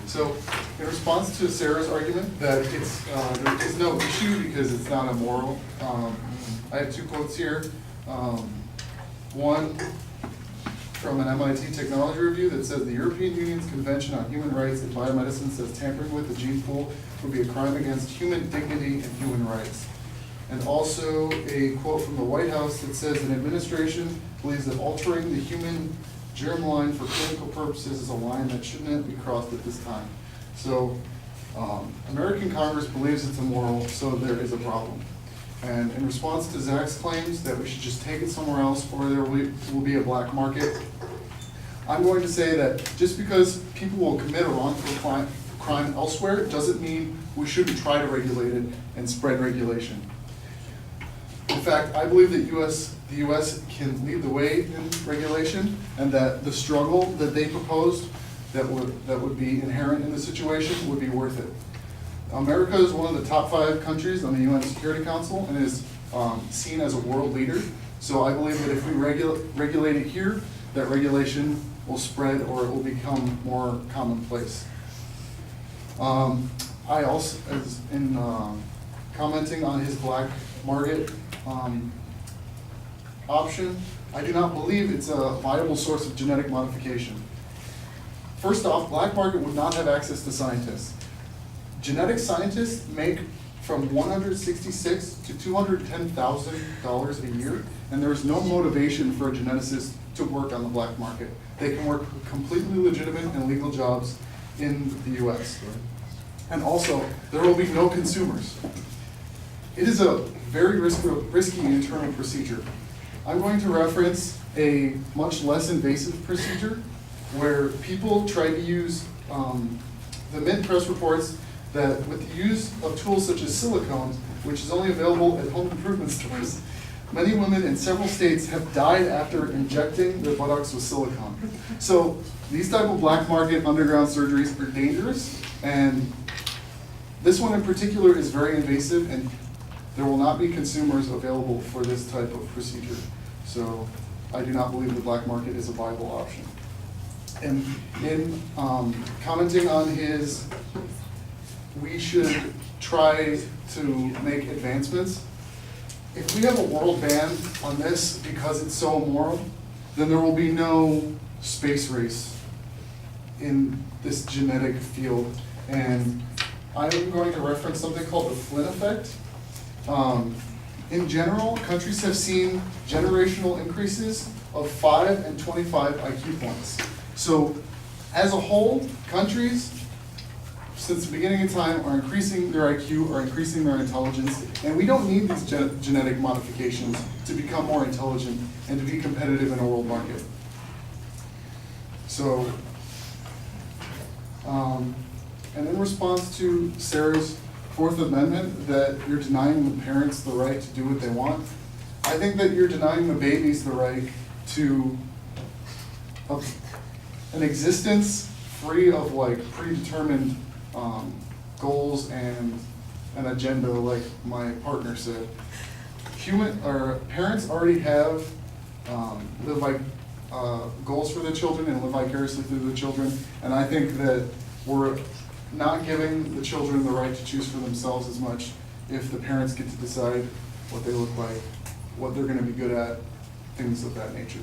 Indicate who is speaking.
Speaker 1: So, in response to Sarah's argument that there is no issue because it's not immoral, I have two quotes here. One from an MIT technology review that says the European Union's Convention on Human Rights in Biomedicine says tampering with the gene pool would be a crime against human dignity and human rights. And also a quote from the White House that says an administration believes that altering the human germline for clinical purposes is a line that shouldn't be crossed at this time. So American Congress believes it's immoral, so there is a problem. And in response to Zach's claims that we should just take it somewhere else or there will be a black market, I'm going to say that just because people will commit a wrongful crime elsewhere doesn't mean we shouldn't try to regulate it and spread regulation. In fact, I believe that the U.S. can lead the way in regulation, and that the struggle that they proposed that would be inherent in the situation would be worth it. America is one of the top 5 countries on the UN Security Council and is seen as a world leader. So I believe that if we regulate it here, that regulation will spread or it will become more commonplace. I also, in commenting on his black market option, I do not believe it's a viable source of genetic modification. First off, black market would not have access to scientists. Genetic scientists make from $166,000 to $210,000 a year, and there is no motivation for a geneticist to work on the black market. They can work completely legitimate and legal jobs in the US. And also, there will be no consumers. It is a very risky internal procedure. I'm going to reference a much less invasive procedure where people try to use, the Mint Press reports that with the use of tools such as silicone, which is only available at home improvement stores, many women in several states have died after injecting their buttocks with silicone. So these type of black market underground surgeries are dangerous, and this one in particular is very invasive, and there will not be consumers available for this type of procedure. So I do not believe the black market is a viable option. And in commenting on his, we should try to make advancements. If we have a world ban on this because it's so immoral, then there will be no space race in this genetic field. And I'm going to reference something called the Flynn effect. In general, countries have seen generational increases of 5 and 25 IQ points. So as a whole, countries, since the beginning of time, are increasing their IQ, are increasing their intelligence, and we don't need these genetic modifications to become more intelligent and to be competitive in a world market. So, and in response to Sarah's Fourth Amendment, that you're denying the parents the right to do what they want, I think that you're denying the babies the right to an existence free of like predetermined goals and an agenda, like my partner said. Parents already have goals for their children and live vicariously through the children, and I think that we're not giving the children the right to choose for themselves as much if the parents get to decide what they look like, what they're going to be good at, things of that nature.